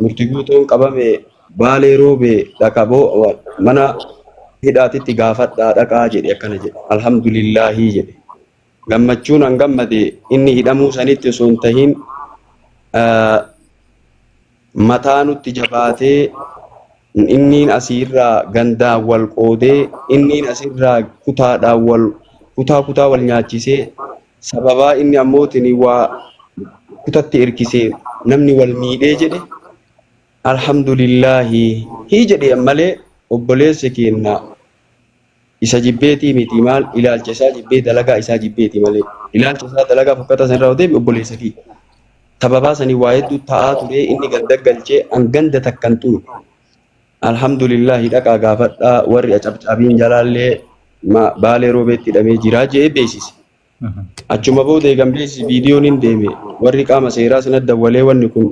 murtii guutuun qabame baalee roobee dhaqaboo mana hidhaatitti gaafadhaa dhaqaa jedhe akkana jedhe alhamdulillahii jedhe gammachuun an gammade inni hidhamuu sanitti osoo hin tahin mataa nutti jabaatee inniin asirraa gandaan wal qoodee inniin asirraa kutaa wal nyaachisee sababaa inni ammootiin waa kutatti erkisee namni wal miidhee jedhe alhamdulillahi hii jedhe malee obboleessa keenya isa jibbeetii miti maal ilaalcha isaa jibbee dalagaa isaa jibbeeti malee ilaalcha isaa dalagaa fokkata sanirraa odeebi obboleessa kee sababaa sanii waa hedduu ta'aa ture inni ganda galchee an ganda takkan ture alhamdulillahi dhaqaa gaafadhaa warri acabcaabiin jalaallee baalee roobeetti hidhamee jiraa jee beeksise. Achuma booda eegan beeksisi viidiyoon hin deeme warri qaama seeraa sana dawwalee wanni kun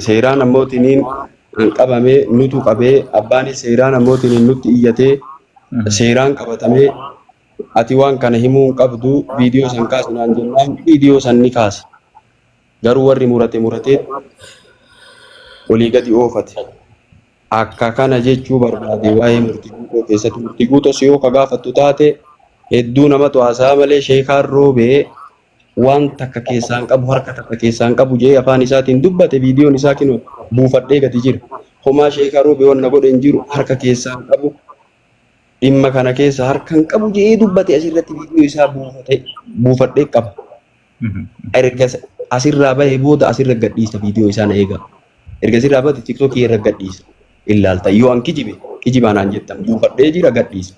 seeraan ammootiin qabamee nutu qabee abbaanis seeraan ammootiin nutti iyyatee seeraan qabatamee ati waan kana himuu hin qabdu viidiyoo san kaasunaan jennaan viidiyoo san ni kaase garuu warri muratee olii gadi oofate akka kana jechuu barbaade waa'ee murtii guutoo keessatti murtii guutoo si yoo ka gaafattu taate hedduu namatu haasaa malee sheekaan roobee waan takka keessaan qabu harka takka keessaan qabu jee afaan isaatiin dubbate viidiyoon isaa kinu buufadhee gadi jira homaa sheekaa roobee wanna godhe hin jiru harka keessaan qabu dhimma kana keessa harkan qabu jee dubbate asirratti viidiyoo isaa buufadhee qaba erga asirraa bahee booda asirra gadhiisa viidiyoo isaa na eega erga asirraa bahee tiktokii irra gadhiisa ilaalta yoo an kijibaanaan jettan buufadhee jira gadhiisa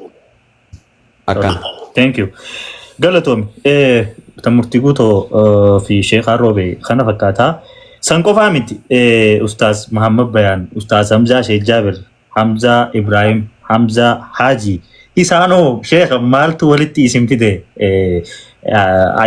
akkana. Thank you. Galatoom murtii guutoo fi sheekaa roobee kana fakkaataa san qofaa miti ustaaz Muhammad Bayaan ustaaz Hamzaa Sheikh Jaabir Hamzaa Ibrahim Hamzaa Haji isaanoo sheekha maaltu walitti isin fide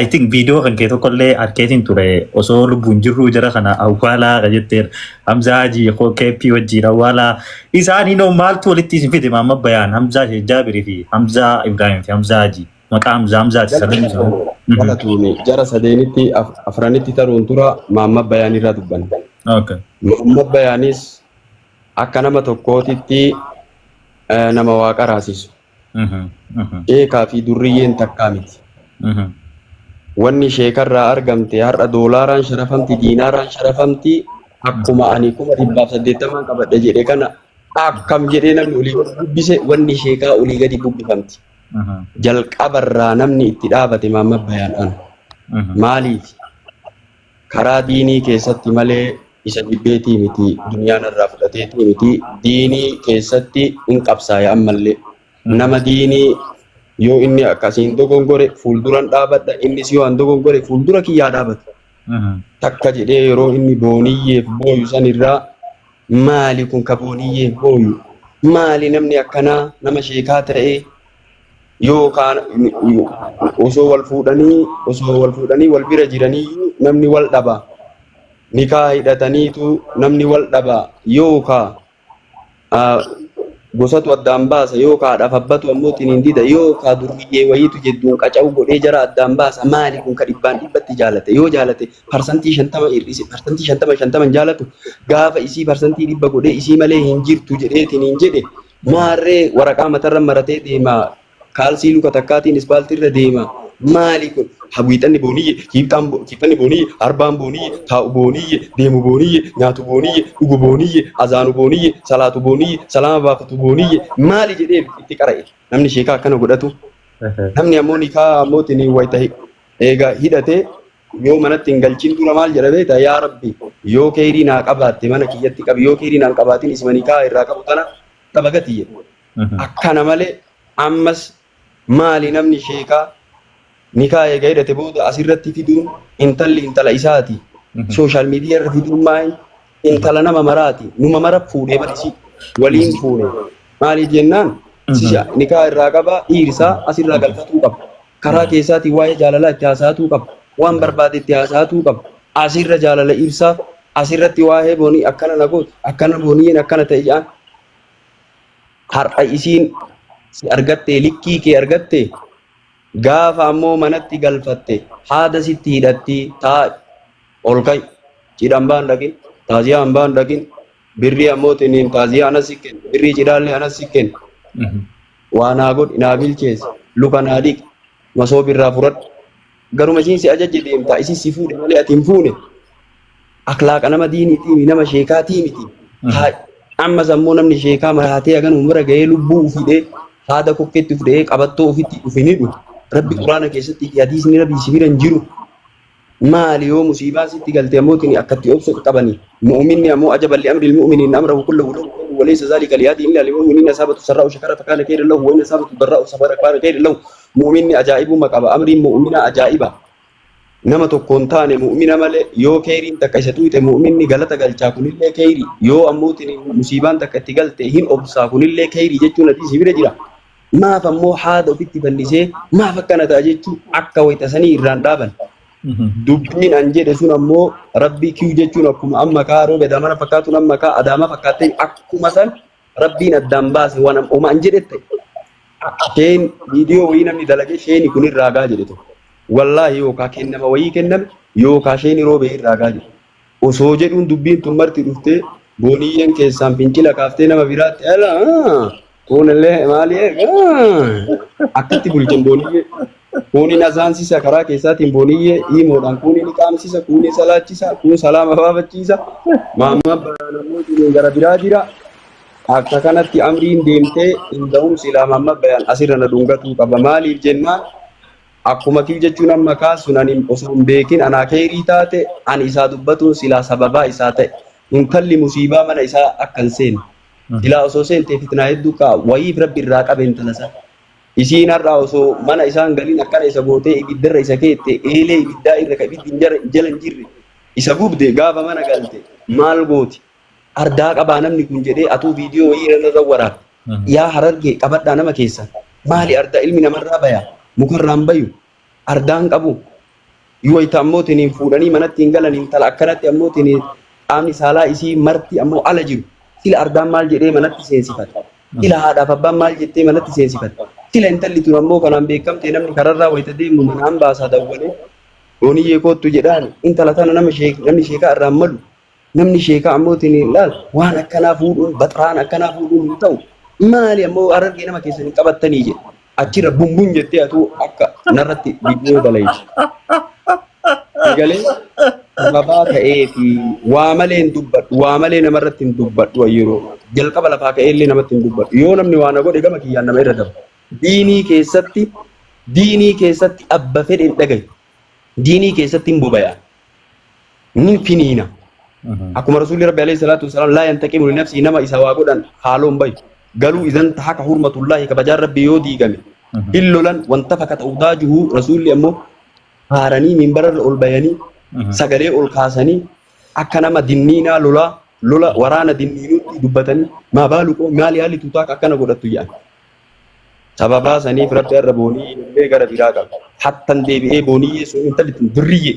I think video kan kee tokkollee arkeetiin ture osoo lubbuun jirru jara kana awwaalaa jetteer Hamzaa Haji keeppii wajjin awwaalaa isaaniinoo maaltu walitti isin fide Muhammad Bayaan Hamzaa Sheikh Jaabirii fi Hamzaa Ibrahim fi Hamzaa Haji maqaa Hamzaati sadan Galatuuni jara sadeenitti afranitti taruun tura Muhammad Bayaan irraa dubbanne. Okay. Muhammad Bayaanis akka nama tokkootitti nama waaqa raasisu. Sheekaa fi durriyyeen takkaa miti. Wanni sheekarraa argamte har'a doolaaraan sharafamti diinaaraan sharafamti akkuma ani 180 qabadha jedhe kana akkam jedhee namni olii dubbise wanni sheekaa olii gadi bubbifamti. Jalqabarraa namni itti dhaabate Muhammad Bayaan maaliif karaa diinii keessatti malee isa jibbeetii miti dunyaan irraa fudhateetii miti diinii keessatti hin qabsaa'e ammallee nama diinii yoo inni akkasiin dogongore fuulduran dhaabadha innis yoo an dogongore fuuldura kiyyaa dhaabata takka jedhee yeroo inni booniyyeef booyu san irraa maali kun ka booniyyeef booyu maali namni akkanaa nama sheekaa ta'ee yookaan osoo wal fuudhanii wal bira jiranii namni wal dhaba nikaa hidhataniitu namni wal dhaba yookaan gosatu addaan baasa yookaan dhafabbatu ammootiin hin dida yookaan durbiyyee wayiitu jedduun qaca'u godhee jara addaan baasa maali kun ka dhibbatti jaalate yoo jaalate parsantii 50 hir'ise parsantii 50 jaalatu gaafa isii parsantii 100 godhee isii malee hin jirtu jedheetiin hin jedhe maarree waraqaa matarra maratee deema kaalsii luka takkaatiin ispaaltiirra deema maali kun hawwiixanni booniyye kiiftanni booniyye arbaan booniyye taa'u booniyye deemu booniyye nyaatu booniyye dhugu booniyye azaanu booniyye salaatu booniyye salaama baafatu booniyye maali jedhee itti qara'e namni sheekaa akkana godhatu namni ammoo nikaa ammootiin wayita eega hidhate yoo manatti hin galchin dura maal jedha beektaa yaa rabbi yoo keerii naa qabaatte mana kiyyatti qabi yoo keerii naan qabaatiin isma nikaa irraa qabu tana tabagatiyye akkana malee ammas maali namni sheekaa nikaa eega hidhate booda asirratti fiduun intalli intala isaati sooshaal miidiyaa irra fiduun maali intala nama maraati numa mara fuudhee bal'isi waliin fuudhe maali jennaan nikaa irraa qaba dhiirsaa asirraa galfatuu qaba karaa keessaatiin waa'ee jaalalaa itti haasa'atuu qaba waan barbaade itti haasa'atuu qaba asirra jaalala ibsaaf asirratti waa'ee boonii akkana nagooti akkana booniyyeen akkana ta'e jedhan har'a isiin si argatte likkii kee argatte gaafa ammoo manatti galfatte haada sitti hidhatti taa ol kai cidhambaan dhaqin taaziyaa hambaan dhaqin birrii ammootiin taaziyaa anas sikken birrii cidhaallee anas sikken waa naa godhi naa bilcheesse luka naa dhiqi masoo birraa fudhadhu garuma isiin si ajajje deemtaa isin si fuudhe malee ati hin fuune akhlaaqa nama diiniitii nama sheekaatii miti ammas ammoo namni sheekaa maraatee hagan umra ga'ee lubbuu ufidhee haada kokkeetti ufidhee qabattoo ufitti ufinidhu rabbi quraana keessatti hadiisni rabbii si bira hin jiru maali yoo musiibaan sitti galte ammootiin akkatti obsa qabani mu'minni ammoo ajaban li amri almu'miniin amrahu kullahu lahu وليس ذلك ليهدي إلا للمؤمنين أصابته السراء شكر فكان خيرا له وإن أصابته الضراء صبر فكان خيرا له مؤمن أجائب مكابا أمر مؤمن أجائبا nama tokkoon taane mu'mina malee yoo keeriin takka isa tuute mu'minni galata galchaa kunillee keerii yoo ammootiin musiibaan takka itti galte hin obsaa kunillee keerii jechuun ati si bira jira maaf ammoo haada ofitti bal'isee maaf akkana ta'a jechuun akka wayita sanii irraan dhaaban dubbiin an jedhe sun ammoo rabbii kiyyu jechuun akkuma amma kaa roobe daamana fakkaatuun amma kaa adaama fakkaattee akkuma san rabbiin addaan baase waan amma an jedhette sheen viidiyoo wayii namni dalagee sheeni kun irraa gaa jedhe tokko. Wallahi yookaan kennama wayii kenname yookaan isheen roobee irraa gaajju osoo jedhuun dubbiin tun marti dhuftee booniyyeen keessaan fincila kaaftee nama biraatti kunillee maali akkatti bulchan booniyyee kunin azaansisa karaa keessaatiin booniyyee hiimoodhaan kunin qaamsisa kunin salaachisa kun salaama baafachiisa maamma namoonni gara biraa jira akka kanatti amriin deemtee inda'uun silaa maamma bayaan asirra na dhungatuu qaba maaliif jennaan akkuma kii jechuun amma kaasuun ani osoo hin beekin anaa keerii taate ani isaa dubbatuun silaa sababaa isaa ta'e intalli musiibaa mana isaa akkan seenne silaa osoo seentee fitnaa hedduu kaa wayiif rabbi irraa qabe intala sana isiin har'aa osoo mana isaan galiin akkana isa gootee ibiddarra isa keette eelee ibiddaa irra ka ibiddi jala hin jirre isa gubde gaafa mana galte maal gooti ardaa qabaa namni kun jedhee atuu viidiyoo wayii irra waraabde yaa harargee qabadhaa nama keessan maali ardaa ilmi namarraa bayaa mukarraan bayu ardaan qabu yoo itti ammootiin fuudhanii manatti hin galan intala akkanatti ammootiin qaamni saalaa isii marti ammoo ala jiru sila ardaan maal jedhee manatti seensifata sila haadhaaf abbaan maal jettee manatti seensifata sila intalli tun ammoo kanaan beekamte namni kararraa wayita deemu manaan baasaa dawwalee dooniyyee koottu jedhaan intala tana namni sheekaa irraan malu namni sheekaa ammootiin ilaal waan akkanaa fuudhuun baxraan akkanaa fuudhuun hin ta'u maali ammoo harargee nama keessan hin qabattanii jedhe achirra bumbun jettee atuu akka narratti viidiyoo dalayti. Galee sababaa ta'ee fi waa malee hin dubbadhu waa malee namarratti hin dubbadhu yeroo jalqaba lafaa ka'eellee namatti hin dubbadhu yoo namni waa na godhe gama kiyyaan nama irra dabu. Diinii keessatti abba fedhe hin dhagayu. Diinii keessatti hin boba'aa. Ni finiina. Akkuma rasuulli rabbi alayhi salaatu wasalaam laa yantaqimu li nafsii nama isa waa godhan haaloon bayu. قالوا إذا انتهك حرمة الله كبجار ربي يودي جميل إلا لن وانتفكت أوداجه رسول أمه هارني من برر البياني سجري القاسني أكنا ما دينينا لولا ورانا دينينو دبتني ما بالكم مالي هالي تطاق أكنا قدرت تيان سببا سني فرد الربوني بيجار بيراجع حتى ندبي بوني سو انت درية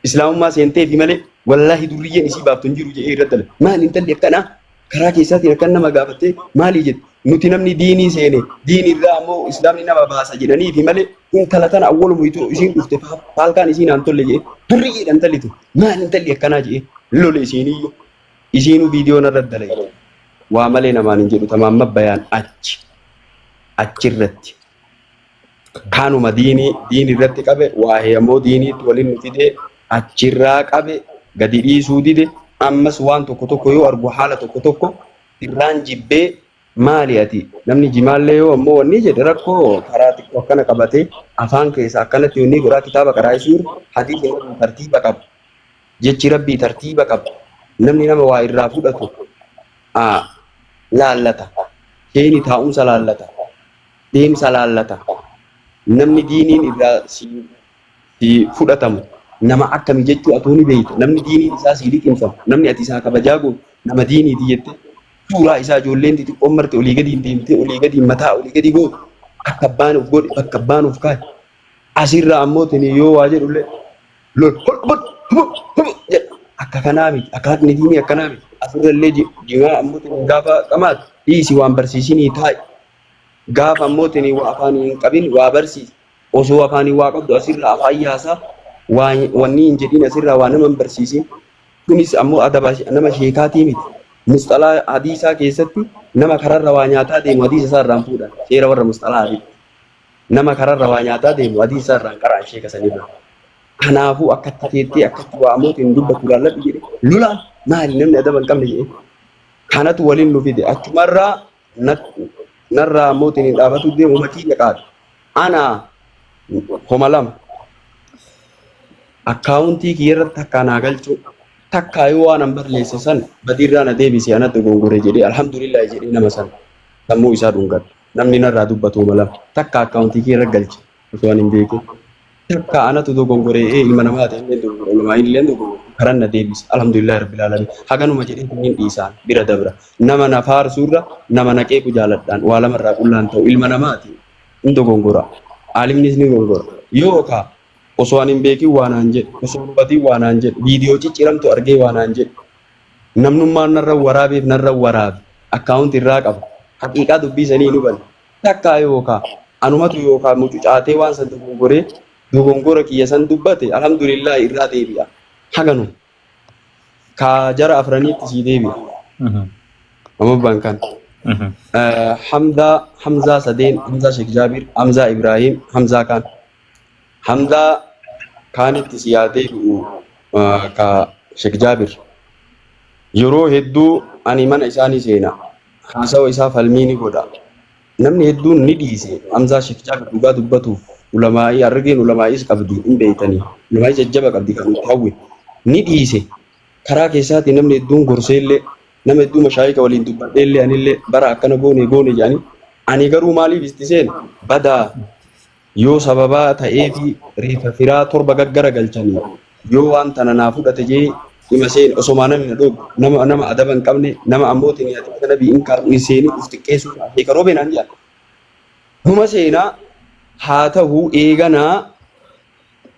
إسلام ما سنتي في ملء والله درية نسيبها تنجرو جي ردل ما انت اللي كنا karaa keessatti akkanna magaafattee maali jette nuti namni diinii seene diinii irraa ammoo islaamni nama baasa jedhanii fi malee intala tana awwalumu itoo isiin dhufte faalkaan isiin aan tolle jedhe durriyyee intallitu maal intalli akkanaa jedhe lole isiiniyyo isiinuu viidiyoo narra dalage waa malee namaan hin jedhu tamaamma bayaan achirratti kaanuma diinii irratti qabe waa ammoo diiniitti waliin nu fidee achirraa qabe gadi dhiisuu dide ammas waan tokko yoo argu haala tokko irraan jibbee maali ati namni jimaallee yoo ammoo wanni jedhe rakkoo karaa xiqqoo akkana qabatee afaan keessa akkanatti wanni goraa kitaaba karaa isuur hadiisni tartiiba qabu jechi rabbii tartiiba qabu namni nama waa irraa fudhatu laallata sheeni taa'umsa laallata deemsa laallata namni diiniin irraa si fudhatamu nama akkami jechuu atuu ni beeyta namni diiniin isaa si liqimsamu namni ati isaa kabajaa gootu nama diiniiti jette suuraa isaa ijoolleen xixiqqoon marte olii gadi deemtee olii gadi mataa olii gadi gootu akka abbaan of godhe bakka abbaan of kaa'e asirraa ammoo tini yoo waa jedhullee lol akka kanaa miti akkaatni diinii akkanaa miti asirrallee jimaa ammoo tini gaafa qamaatu dhiisi waan barsiisinii taa'i gaafa ammoo tini waa afaan hin qabin waa barsiisi osoo afaanii waa qabdu asirraa afaan yaasaa wanni hin jedhin asirraa waa nama hin barsiisin kunis ammoo adaba nama sheekaatii miti. Musxalaa hadiisaa keessatti nama kararra waa nyaataa deemu hadiisa isaa irraan fuudhan seera warra musxalaa hadii. Nama kararra waa nyaataa deemu hadiisa isaa irraan qaraan sheeka sanirra. Kanaafuu akkatti teettee akkatti waa amootiin dubbatu laalladhu jedhe lolaan maali namni adaba hin qabne jedhe. Kanatu waliin nu fide achumarraa narraa ammootiin hin dhaabatu deemu makiinya qaadu. Ana homa lama akkaawuntii kiyyarratti akka naa galchuu takkaa yoo waan an barreesse san badiirraa na deebisee anatti gongore jedhee alhamdulillah jedhee nama san sammuu isaa dhungadhu. Namni narraa dubbatu homa lama takka akkaawuntii kiyyarra galche osoo an hin beekin. Takka anatu dogongoree ilma namaa ta'e illee dogongore ilmaa illee dogongore karan na deebise alhamdulillah rabbil alamin haganuma jedhee kunniin dhiisaan bira dabra nama na faarsuurra nama na qeequ jaaladhaan waa lamarraa qullaan ta'u ilma namaati hin dogongora alimnis ni dogongora yookaan osoo an hin beekin waanaan jedhe osoo hubatiin waanaan jedhe viidiyoo cicciramtu argee waanaan jedhe namnummaan narra waraabeef narra waraabe akkaawunti irraa qaba haqiiqaa dubbiisanii nu bane takkaa yookaan anumatu yookaan mucucaatee waan san dogongora kiyya san dubbate alhamdulillah irraa deebi'a haganu ka jara afraniitti sii deebi'a amma bankan Hamza Sadeen Hamza Sheikh Jabir Hamza Ibrahim Hamza Khan Hamza Khanitti sii deebi'u ka Sheikh Jabir yeroo hedduu ani mana isaanii seena haasawa isaa falmii ni godha namni hedduun ni dhiise Hamza Sheikh Jabir dhugaa dubbatuuf ulamaa'ii argeen ulamaa'is qabdi hin beeytanii ulamaa'ii jajjaba qabdi kan nuti hawwe ni dhiise karaa keessaatti namni hedduun gorseellee nama hedduu mashaayika waliin dubbadheellee anillee bara akkana goone jedhanii ani garuu maaliif istiseen badaa yoo sababaa ta'eefi reefa firaa torba gaggara galchanii yoo waan tana naa fudhate jee hima seen osomaa namni na dhogu nama adaba hin qabne nama ammootiin yaati kana bi'in kaarni seeni uf xiqqeessuu eegaroo beenaan jedha huma seenaa haa ta'u eeganaa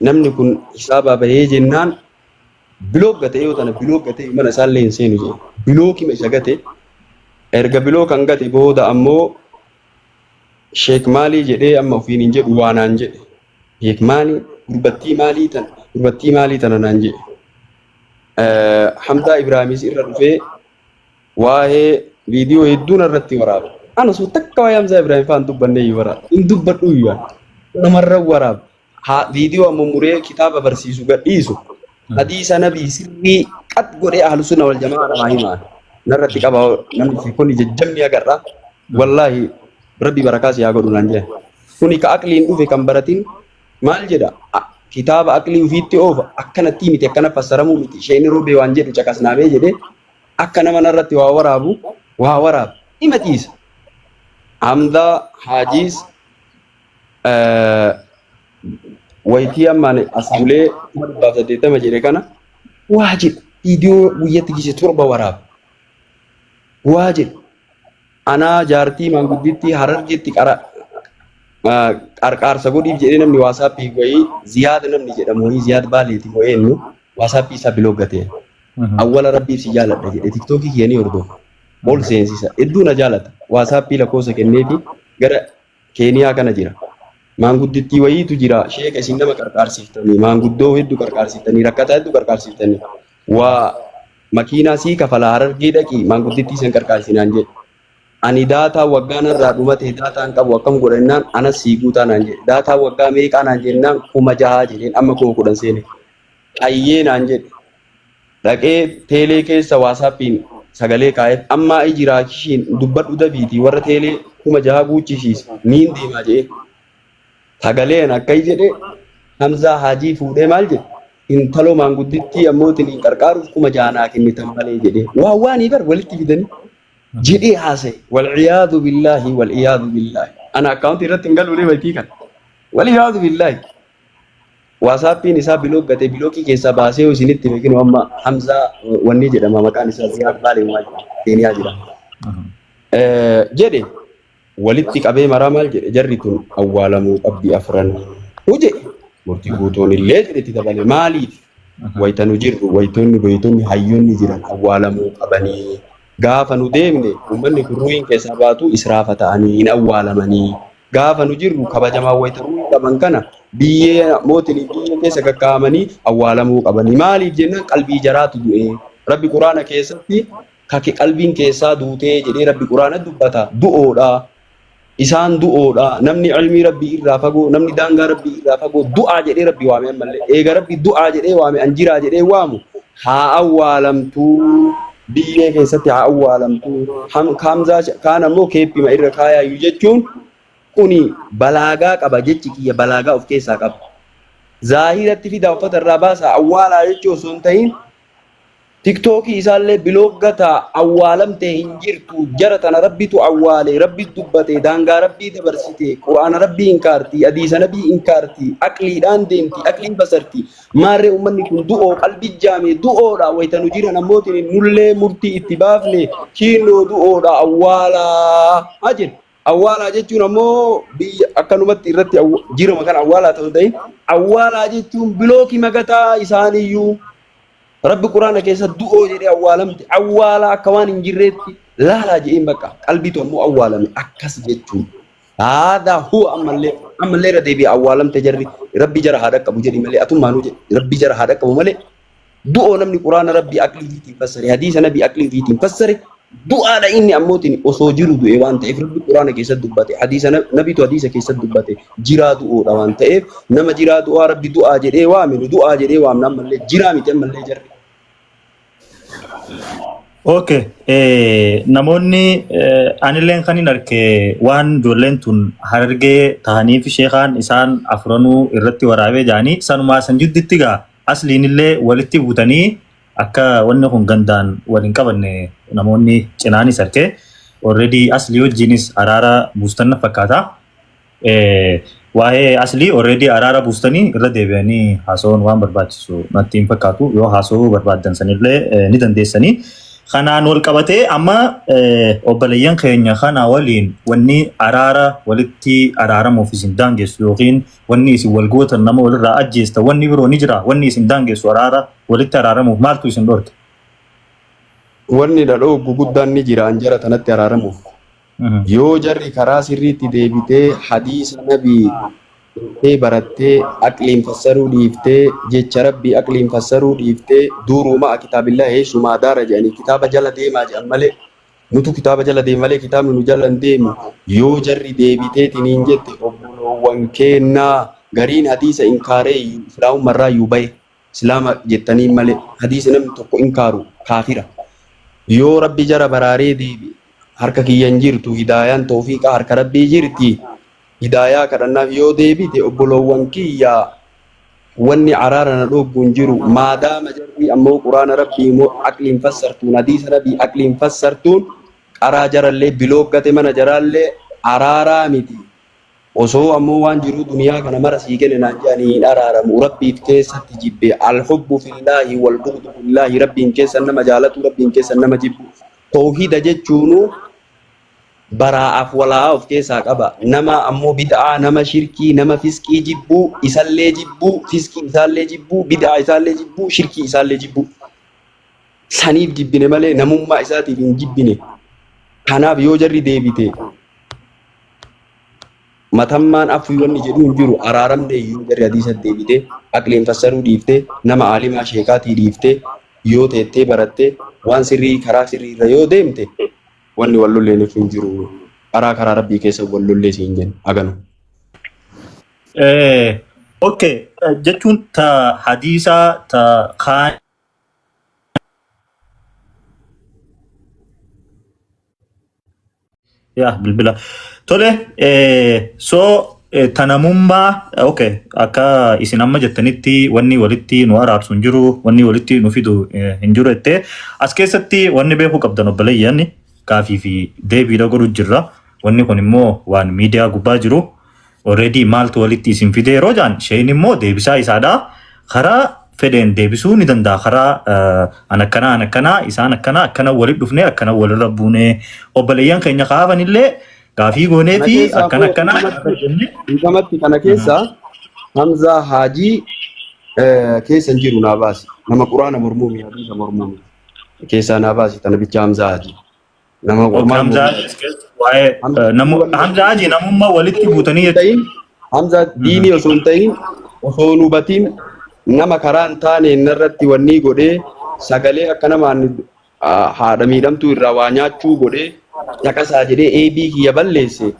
namni kun hisaabaa bahee jennaan biloog gatee yoo tana biloog gatee mana isaallee hin seenu jedhe bilookima isa gate erga biloo kan gate booda ammoo sheek maalii jedhee amma ofiin hin jedhu waanaan jedhe sheek maalii gurbattii maalii tana naan jedhe Hamdaa Ibraahimis irra dhufee waa'ee viidiyoo hedduun irratti waraaba. Ana sun takka waa'ee Hamzaa Ibraahim fa'aan dubbannee waraaba. Hin dubbadhu iyyuu namarra waraaba. Viidiyoo amma muree kitaaba barsiisu gadhiisu. Hadiisa nabii sirrii qat godhee ahlu sunna wal jamaa namaa himaa. Narratti qaba namni kun jajjabni agarra. Wallaahi rabbi barakaa si haa godhu naan jedhan. Kuni ka aqliin dhufe kan baratin maal jedha? Kitaaba aqlii ufiitti oofa akkanatti miti akkana fassaramuu miti isheen roobee waan jedhu caqasnaamee jedhee akka nama narratti waa waraabu himatiisa. Hamdaa Haajiis wayitii ammaan asuulee 80 jedhe kana waa jedhu viidiyoo guyyatti gise torba waraaba. Waa jedhu anaa jaartii maangudditti harargeetti qarqaarsa godhiif jedhee namni waasaappii wayii ziyaad namni jedhamu wayii ziyaad baaleeti wayeennu waasaappii isaa bilooggate awwala rabbiif si jaaladha jedhe tiktookii kiyanii hordofu ol seensisa hedduu na jaalata waasaappii lakkoofsa kenneefi gara keeniyaa kana jira maanguddittii wayiitu jira sheeka isin nama qarqaarsiftanii maanguddoo hedduu qarqaarsiftanii rakkataa hedduu qarqaarsiftanii waa makiinaa sii kafalaa harargee dhaqii maanguddittii isin qarqaarsinaan jedhe ani daataa waggaa narraa dhumate daataan qabu akkam godhannaan anas sii guutaa naan jedhe daataa waggaa meeqaa naan jennaan 6,000 jedheen amma 10,000 seene hayyee naan jedhe dhaqee teelee keessa waasaappiin sagalee kaa'eef amma jiraachishiin dubbadhu dabiitii warra teelee 6,000 guuchisiise niin deemaa jedhee sagaleen akkay jedhe Hamzaa Haajii fuudhee maal jedhe intaloo maanguddittii ammootiin hin qarqaaruuf 6,000 naa kennitan malee jedhee waanii bar walitti fidanii jedhee haasa'e wal'iyaadu billaahi ana akkaawuntii irratti hin galuulee waytii kan wal'iyaadu billaahi waasaappiin isaa bilooggate bilookii keessaa baasee isinitti beekinu amma Hamzaa wanni jedhama maqaan isaa Ziyaad Baaleen waa keeniyaa jira jedhe walitti qabee maraa maal jedhe jarri tun awwaalamuu qabdi afran huje murtii guutuun illee jedhetti dabale maaliif waytanu jirru waytonni hayyoonni jiran awwaalamuu qabanii gaafa nu deemne uummanni kun ruuyin keessaa baatu israafa ta'anii hin awwaalamanii gaafa nu jirru kabajamaa wayitamuu qaban kana mootiin biyya keessa kakkaa'amanii awwaalamuu qabani. Maaliif jennaan qalbii jaraatu du'e. Rabbi quraana keessatti kake qalbiin keessaa duutee jedhee Rabbi quraana dubbata. Du'oodha. Isaan du'oodha. Namni ilmii Rabbii irraa fagoo, namni daangaa Rabbii irraa fagoo du'aa jedhee Rabbi waame ammallee. Eega Rabbi du'aa jedhee waame anjiraa jedhee waamu haa awwaalamtuu. Biyya keessatti haa awwaalamtuu. Hamzaa kaan ammoo keeppima irra kaayaayu jechuun kuni balaagaa qaba jechi kiyya balaagaa of keessaa qaba. Zaahiratti fidaa uffata irraa baasaa awwaalaa jechuu osoo hin ta'in tiktookii isaallee biloogataa awwaalamtee hin jirtu jara tana rabbitu awwaale rabbi dubbate daangaa rabbii dabarsite quraana rabbii inkaarti hadiisa nabii inkaarti aqliidhaan deemti aqliin basarti maarree ummanni kun du'oo qalbii jaame du'oodha waytanu jiran ammootiin nullee murtii itti baafne kiinoo du'oodha awwaalaa ajin awwaalaa jechuun ammoo biyya akkanumatti irratti jirama kan awwaalaa ta'u ta'in awwaalaa jechuun bilookii magataa isaaniyyuu Rabbi quraana keessa du'oo jedhee awwaalamte awwaalaa akka waan hin jirreetti laalaa jedheen bakka qalbiitu ammoo awwaalame akkas jechuun haadaa huwa ammallee irra deebi'ee awwaalamte jarri Rabbi jara haadha qabu jedhi malee atummaanuu jedhe Rabbi jara haadha qabu malee du'oo namni quraana Rabbi aqlii fiitiin fassare hadiisa nabii aqlii fiitiin fassare du'aadha inni ammootiin osoo jiru du'e waan ta'eef Rabbi quraana keessatti dubbate hadiisa nabiitu hadiisa keessatti dubbate jiraa du'oodha waan ta'eef nama jiraa du'aa Rabbi du'aa jedhee waame nu du'aa jedhee waamna ammallee jiraa miti ammallee jarri. Okay, namoonni anilleen kan hin arge waan ijoolleen tun harargee tahanii fi sheekaan isaan afuranuu irratti waraabee jaanii sanumaa san jidduutti gaa asliin illee walitti buutanii akka wanni kun gandaan waliin qabanne namoonni cinaanis arge already aslii wajjinis araara buustanna fakkaata. Waa'ee aslii already araara buustanii irra deebi'anii haasawuun waan barbaachisu natti hin fakkaatu yoo haasawuu barbaadan sanillee ni dandeessanii. Kanaan wal qabatee amma obboleeyyan keenya kana waliin wanni araara walitti araaramuuf isin daangessu yookiin wanni isin wal gootan nama walirraa ajjeesta wanni biroo ni jira wanni isin daangessu araara walitti araaramuuf maaltu isin dhorke? Wanni dhadhoo guguddaan ni jira anjara tanatti araaramuuf. Yoo jarri karaa sirriitti deebitee hadiisa nabii barattee aqliin fassaruu dhiiftee jecha rabbii aqliin fassaruu dhiiftee duruuma kitaabillah heessumaa daara jedhanii kitaaba jala deemaa jedhan malee nutu kitaaba jala deema malee kitaabni nu jala hin deemu yoo jarri deebiteetiin hin jette obboloowwan kennaa gariin hadiisa inkaaree islaamummarraa yuu bahe islaama jettanii malee hadiisa namni tokko inkaaru kaafira yoo rabbi jara baraaree deebi harka kiyyan jirtu hidaayaan tawfiiqaa harka rabbii jirti hidaayaa kadhannaaf yoo deebite obboloowwan kiyya wanni araara na dhogguun jiru maadaama jarri ammoo quraana rabbii immoo aqliin fassartuun hadiisa nabii aqliin fassartuun qaraa jarallee bilooggate mana jaraallee araaraa miti osoo ammoo waan jiru duniyaa kana mara sii kenne naan jedhanii hin araaramu rabbiif keessatti jibbe alhubbu fillaahi walbughdu fillaahi rabbiin keessan nama jaalatu rabbiin keessan nama jibbu tawhiida jechuunu baraa'aaf walaa of keessaa qaba nama ammoo bid'aa nama shirkii nama fiskii jibbuu isallee jibbuu fiskii isaallee jibbuu bid'aa isaallee jibbuu shirkii isaallee jibbuu saniif jibbine malee namummaa isaatiif hin jibbine kanaaf yoo jarri deebite matammaan affii wanni jedhu hin jiru araaramne yoo jarri hadiisa deebite aqliin fassaruu dhiifte nama aalimaa sheekaatii dhiifte yoo teettee baratte waan sirrii karaa sirriirra yoo deemte wanni wallolleen hin jiru karaa rabbii keessa wallollee siin jennu aganu. Okay, jechuun ta hadiisa ta kaan ya bilbila tole so tanamummaa okay akka isin amma jettanitti wanni walitti nu araarsu hin jiru wanni walitti nu fidu hin jiru jettee as keessatti wanni beekuu qabdan obboleeyyan gaafii fi deebiidha godhu jirra wanni kun immoo waan miidiyaa gubbaa jiru already maaltu walitti isin fide yeroo jaan sheen immoo deebisaa isaadha karaa fedhen deebisuu ni danda'a karaa anakkana isaan akkana walitti dhufne akkana walirra buune obboleeyyan keenya kaafanillee gaafii goonee fi akkana gamatti kana keessa Hamza Haji keessa jiru naa baasi nama quraana mormuu mi hadiisa mormuu keessa naa baasi tana bicha Hamza Haji nama quraana waa'ee Hamza Haji namummaa walitti buutanii jechuudha. Hamza diinii osoo hin ta'in osoo hin hubatiin nama karaa hin taane irratti wanni godhee sagalee akka namaan haadha miidhamtuu irraa waa nyaachuu godhee dhaqasaa jedhee eebii kiyya balleesse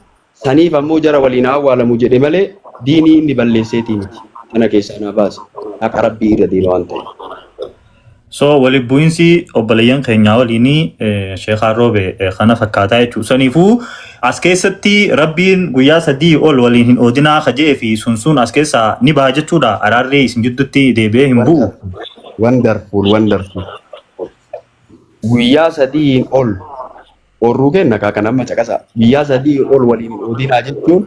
saniif ammoo jara waliin awwaalamu jedhe malee diinii inni balleesseetii miti. Kana keessaa na baase akka rabbii irra deema waan ta'eef. So wali bu'insi obboleeyyan keenyaa waliinii Sheekh Arroobe kana fakkaataa jechuudha. Saniifuu as keessatti rabbiin guyyaa 3 ol waliin hin oodinaa kajee fi sun as keessaa ni baha jechuudha. Araarri isin gidduutti deebi'ee hin bu'u. Wonderful. Guyyaa 3 ol orruu kenna kan amma caqasa. Guyyaa 3 ol waliin hin oodinaa jechuun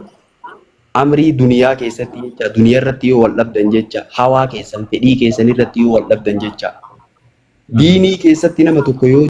amrii duniyaa keessatti jecha duniyaa irratti yoo wal dhabdan jecha hawaa keessan fedhii keessan irratti yoo wal dhabdan jecha diinii keessatti nama tokko yoo